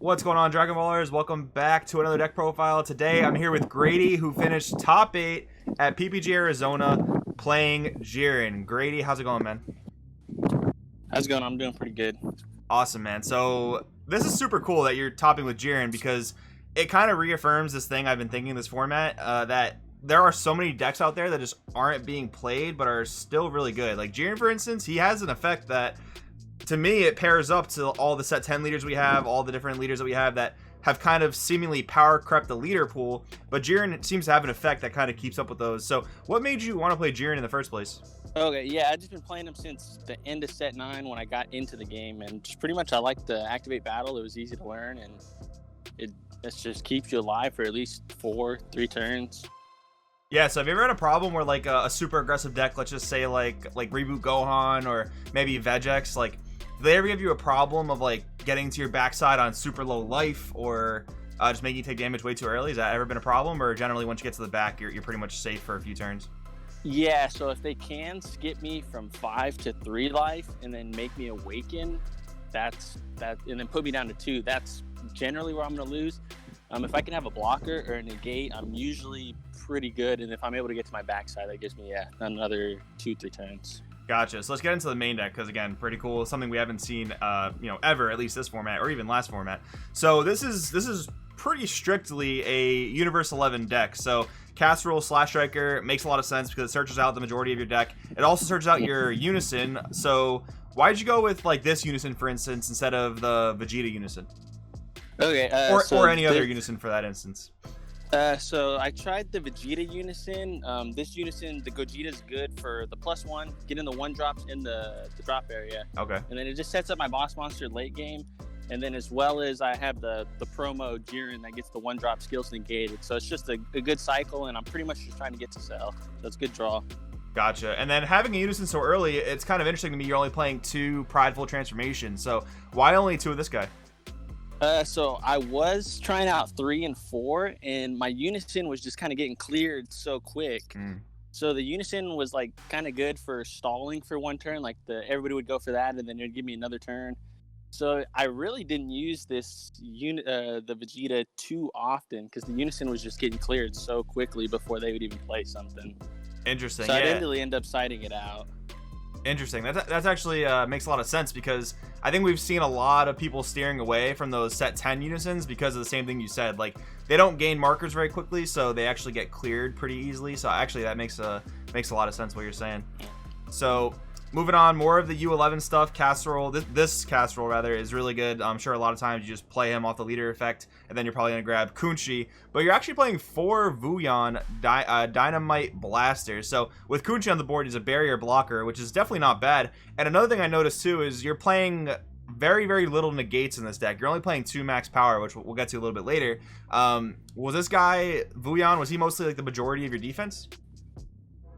What's going on, Dragon Ballers? Welcome back to another deck profile. Today I'm here with Grady, who finished top 8 at PPG Arizona playing Jiren. Grady, how's it going, man? How's it going? I'm doing pretty good. Awesome, man. So this is super cool that you're topping with Jiren because it kind of reaffirms this thing I've been thinking in this format, that there are so many decks out there that just aren't being played but are still really good. Like Jiren, for instance, he has an effect that, to me, it pairs up to all the set 10 leaders we have, all the different leaders that we have that have kind of seemingly power crept the leader pool, but Jiren seems to have an effect that kind of keeps up with those. So what made you want to play Jiren in the first place? Okay, yeah, I've just been playing him since the end of set 9 when I got into the game, and just pretty much I like the activate battle. It was easy to learn, and it just keeps you alive for at least 3 turns. Yeah, so have you ever had a problem where like a super aggressive deck, let's just say like Reboot Gohan or maybe Vegex, like do they ever give you a problem of like getting to your backside on super low life or just making you take damage way too early? Has that ever been a problem, or generally once you get to the back you're pretty much safe for a few turns? Yeah, so if they can skip me from 5 to 3 life and then make me awaken, and then put me down to 2, that's generally where I'm going to lose. If I can have a blocker or a negate, I'm usually pretty good, and if I'm able to get to my backside, that gives me another 2-3 turns. Gotcha. So let's get into the main deck because, again, pretty cool. Something we haven't seen, ever, at least this format or even last format. So this is pretty strictly a Universe 11 deck. So Casserole Slash Striker makes a lot of sense because it searches out the majority of your deck. It also searches out your Unison. So why did you go with like this Unison, for instance, instead of the Vegeta Unison? Okay. Or any other Unison for that instance. So I tried the Vegeta Unison. This Unison, the Gogeta's good for the +1, getting the 1-drops in the drop area. Okay. And then it just sets up my boss monster late game. And then as well as I have the promo Jiren that gets the 1-drop skills negated. So it's just a good cycle, and I'm pretty much just trying to get to sell. So it's a good draw. Gotcha. And then having a Unison so early, it's kind of interesting to me. You're only playing 2 Prideful Transformations. So why only 2 of this guy? So I was trying out 3 and 4, and my Unison was just kind of getting cleared so quick. So the Unison was like kind of good for stalling for 1 turn. Like everybody would go for that, and then it'd give me another turn. So I really didn't use this the Vegeta too often because the Unison was just getting cleared so quickly before they would even play something. Interesting. So yeah. I didn't really end up siding it out. Interesting. That's actually makes a lot of sense because I think we've seen a lot of people steering away from those set 10 Unisons because of the same thing you said. Like they don't gain markers very quickly, so they actually get cleared pretty easily. So actually that makes a lot of sense what you're saying. So moving on, more of the U11 stuff. Casserole, this Casserole rather, is really good. I'm sure a lot of times you just play him off the leader effect, and then you're probably going to grab Kunchi. But you're actually playing 4 Vuyon Dynamite Blasters. So with Kunchi on the board, he's a barrier blocker, which is definitely not bad. And another thing I noticed too is you're playing very, very little negates in this deck. You're only playing 2 max power, which we'll get to a little bit later. Was this guy, Vuyon, was he mostly like the majority of your defense?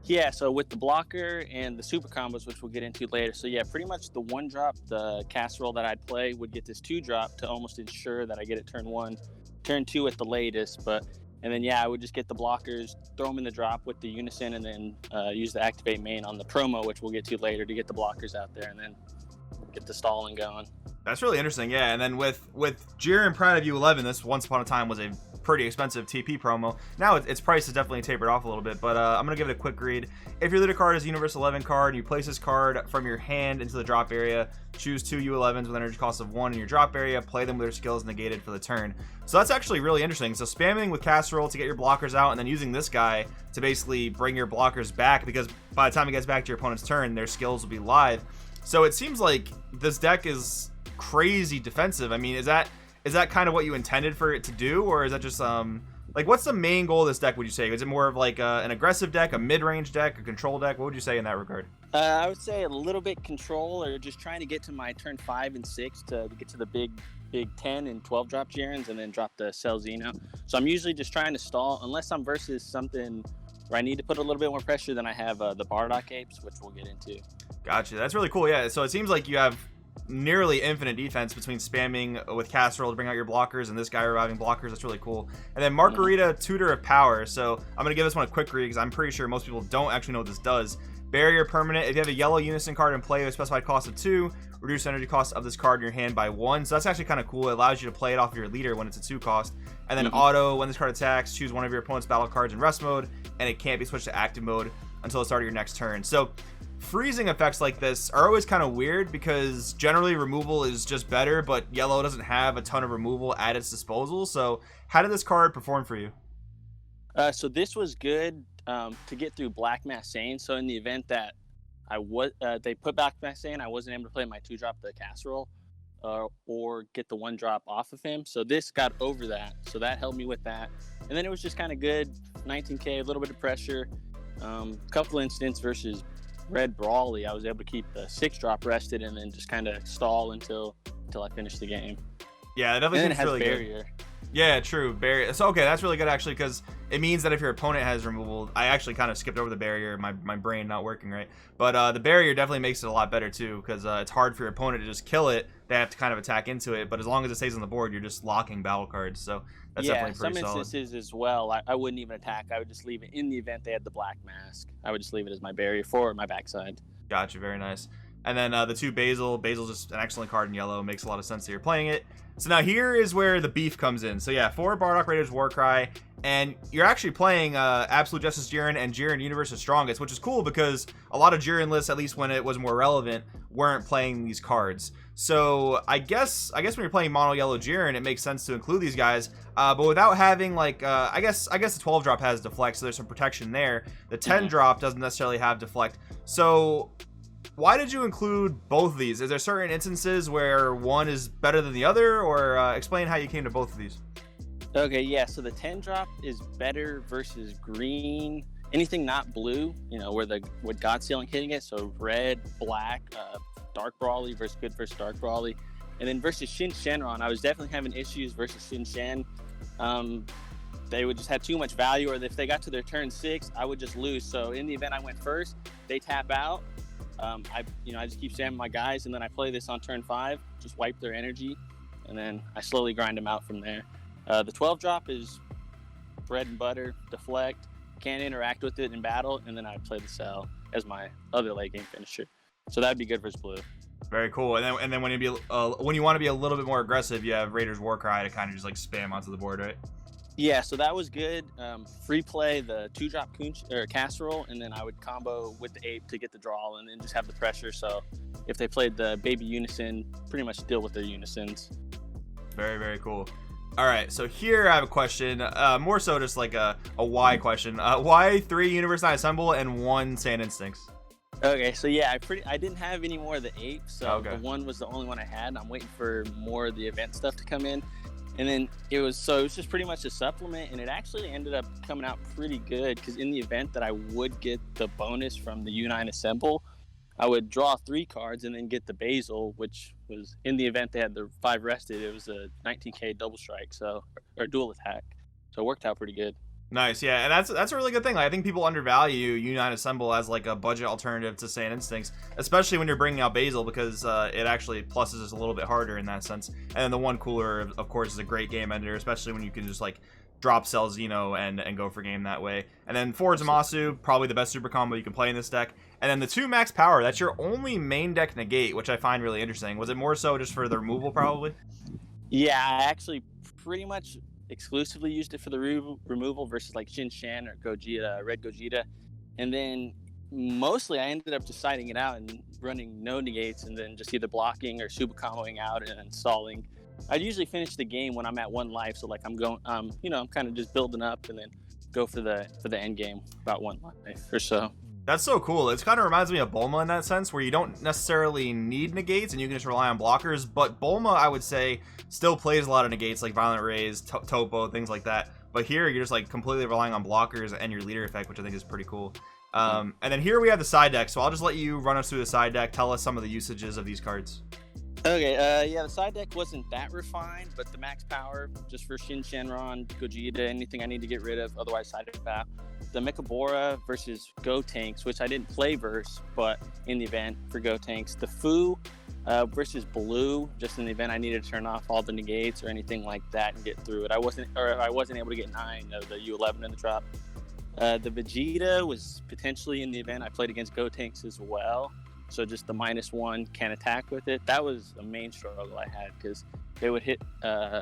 Yeah, so with the blocker and the super combos, which we'll get into later. So yeah, pretty much the 1-drop, the Casserole that I'd play would get this 2-drop to almost ensure that I get it turn 1, turn 2 at the latest. And then yeah, I would just get the blockers, throw them in the drop with the Unison, and then use the activate main on the promo, which we'll get to later, to get the blockers out there and then get the stalling going. That's really interesting, yeah. And then with Jiren Pride of U11, this once upon a time was a pretty expensive TP promo. Now its price has definitely tapered off a little bit, but I'm going to give it a quick read. If your leader card is a Universe 11 card, you place this card from your hand into the drop area, choose 2 U11s with energy cost of 1 in your drop area, play them with their skills negated for the turn. So that's actually really interesting. So spamming with Casserole to get your blockers out, and then using this guy to basically bring your blockers back, because by the time it gets back to your opponent's turn, their skills will be live. So it seems like this deck is crazy defensive. I mean, is that kind of what you intended for it to do, or is that just like what's the main goal of this deck, would you say? Is it more of like an aggressive deck, a mid-range deck, a control deck? What would you say in that regard? I would say a little bit control, or just trying to get to my turn 5 and 6 to get to the big 10 and 12 drop Jirens and then drop the Cell Xeno. So I'm usually just trying to stall unless I'm versus something where I need to put a little bit more pressure. Then I have the Bardock Apes, which we'll get into. Gotcha. That's really cool. Yeah. So it seems like you have nearly infinite defense between spamming with Casserole to bring out your blockers and this guy reviving blockers. That's really cool. And then Margarita, Tutor of Power. So I'm going to give this one a quick read because I'm pretty sure most people don't actually know what this does. Barrier permanent. If you have a yellow unison card in play with a specified cost of 2, reduce energy cost of this card in your hand by 1. So that's actually kind of cool. It allows you to play it off your leader when it's a 2 cost. And then auto, when this card attacks, choose one of your opponent's battle cards in rest mode, and it can't be switched to active mode until the start of your next turn. So freezing effects like this are always kind of weird because generally removal is just better, but yellow doesn't have a ton of removal at its disposal. So how did this card perform for you? So this was good to get through Black Mass Sane. So in the event that they put Black Mass Sane, I wasn't able to play my 2-drop the casserole or get the 1-drop off of him. So this got over that. So that helped me with that. And then it was just kind of good. 19K, a little bit of pressure. Couple instants versus Red Brawly, I was able to keep the 6-drop rested and then just kind of stall until I finished the game. Yeah, it definitely seems really barrier. Good. Yeah, true. Barrier. So, okay, that's really good, actually, because it means that if your opponent has removal, I actually kind of skipped over the barrier, my brain not working right. But the barrier definitely makes it a lot better, too, because it's hard for your opponent to just kill it. They have to kind of attack into it, but as long as it stays on the board, you're just locking battle cards. So that's definitely pretty solid. Some instances as well, I wouldn't even attack. I would just leave it in the event they had the Black Mask. I would just leave it as my barrier for my backside. Gotcha, very nice. And then the 2 Basil's just an excellent card in yellow. Makes a lot of sense that you're playing it. So now here is where the beef comes in. So yeah, 4 Bardock Raiders Warcry, and you're actually playing Absolute Justice Jiren and Jiren Universe's Strongest, which is cool because a lot of Jiren lists, at least when it was more relevant, weren't playing these cards. So I guess when you're playing mono yellow Jiren, it makes sense to include these guys. But without having like I guess the 12 drop has deflect, so there's some protection there. The 10 drop doesn't necessarily have deflect. So why did you include both of these? Is there certain instances where one is better than the other, or explain how you came to both of these? Okay, yeah, so the 10 drop is better versus green. Anything not blue, with God Sealing hitting it, so red, black, Dark Brawly versus Dark Brawly. And then versus Shin Shenron, I was definitely having issues versus Shin Shen. They would just have too much value, or if they got to their turn 6, I would just lose. So in the event I went first, they tap out. I just keep spamming my guys, and then I play this on turn 5, just wipe their energy, and then I slowly grind them out from there. The 12 drop is bread and butter, deflect, can't interact with it in battle, and then I play the cell as my other late game finisher. So that'd be good versus blue. Very cool. And then when you want to be a little bit more aggressive, you have Raiders Warcry to kind of just like spam onto the board, right? Yeah, so that was good. Free play the 2-drop casserole, and then I would combo with the ape to get the draw, and then just have the pressure. So if they played the baby unison, pretty much deal with their unisons. Very, very cool. All right, so here I have a question, more so just like a why question. Why 3 Universe 9 Assemble and 1 Sand Instincts? Okay, so yeah, I didn't have any more of the ape, so okay. The 1 was the only one I had. I'm waiting for more of the event stuff to come in. And then it was just pretty much a supplement, and it actually ended up coming out pretty good because in the event that I would get the bonus from the U9 Assemble, I would draw 3 cards and then get the Basil, which was in the event they had the 5 rested, it was a 19K double strike, or dual attack. So it worked out pretty good. Nice, yeah, and that's a really good thing. Like, I think people undervalue U9 Assemble as like a budget alternative to Sand Instincts, especially when you're bringing out Basil, because it actually pluses us a little bit harder in that sense. And then the 1 cooler, of course, is a great game ender, especially when you can just like drop Cell Xeno and go for game that way. And then 4 Zamasu, probably the best super combo you can play in this deck. And then the 2 Max Power, that's your only main deck negate, which I find really interesting. Was it more so just for the removal, probably? Yeah, I actually pretty much exclusively used it for the removal versus like Shin Shan or Gogeta, Red Gogeta. And then mostly I ended up deciding it out and running no negates and then just either blocking or super comboing out and installing. I'd usually finish the game when I'm at 1 life, so like I'm going, I'm kind of just building up and then go for the end game about 1 life or so. That's so cool. It kind of reminds me of Bulma in that sense, where you don't necessarily need negates and you can just rely on blockers. But Bulma, I would say, still plays a lot of negates like Violent Rays, Topo, things like that. But here, you're just like completely relying on blockers and your leader effect, which I think is pretty cool. And then here we have the side deck. So I'll just let you run us through the side deck. Tell us some of the usages of these cards. Okay, yeah, the side deck wasn't that refined, but the max power, just for Shin Shenron, Gogeta, anything I need to get rid of, otherwise side deck out. The Mechabora versus Go Tanks, which I didn't play verse, but in the event for Go Tanks. The Fu versus Blue, just in the event I needed to turn off all the negates or anything like that and get through it. I wasn't able to get 9 of the U11 in the drop. The Vegeta was potentially in the event. I played against Gotenks as well. So just the -1 can attack with it. That was a main struggle I had because they would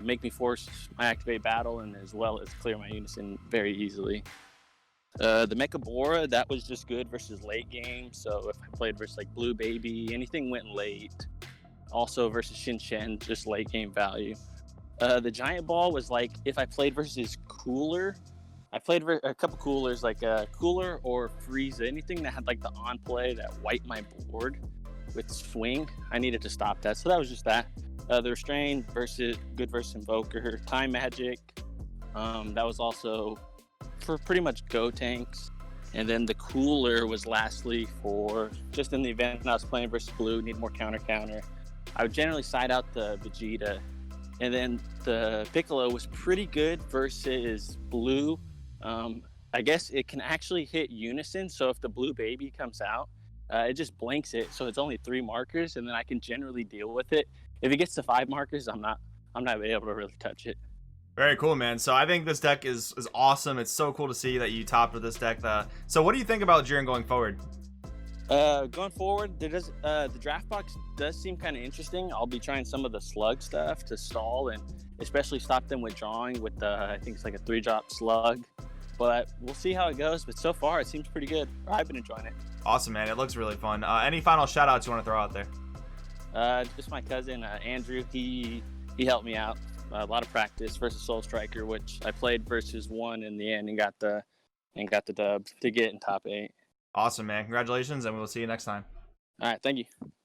make me force my activate battle and as well as clear my unison very easily. The Mecha Bora, that was just good versus late game. So if I played versus like Blue Baby, anything went late. Also versus Shin Shen, just late game value. The Giant Ball was like if I played versus Cooler. I played a couple coolers, like Cooler or Frieza, anything that had like the on play that wiped my board with swing. I needed to stop that, so that was just that. The Restrained good versus Invoker, Time Magic. That was also for pretty much Go Tanks. And then the Cooler was lastly for just in the event I was playing versus Blue, need more counter. I would generally side out the Vegeta. And then the Piccolo was pretty good versus Blue. I guess it can actually hit unison. So if the Blue Baby comes out, it just blanks it. So it's only 3 markers, and then I can generally deal with it. If it gets to 5 markers, I'm not able to really touch it. Very cool, man. So I think this deck is awesome. It's so cool to see that you topped with this deck. So what do you think about Jiren going forward? Going forward, the draft box does seem kind of interesting. I'll be trying some of the slug stuff to stall and especially stop them with drawing with I think it's like a 3-drop slug. But we'll see how it goes. But so far, it seems pretty good. I've been enjoying it. Awesome, man. It looks really fun. Any final shout outs you want to throw out there? Just my cousin Andrew. He helped me out. A lot of practice versus Soul Striker, which I played versus 1 in the end and got the dub to get in top 8. Awesome, man. Congratulations, and we will see you next time. All right, thank you.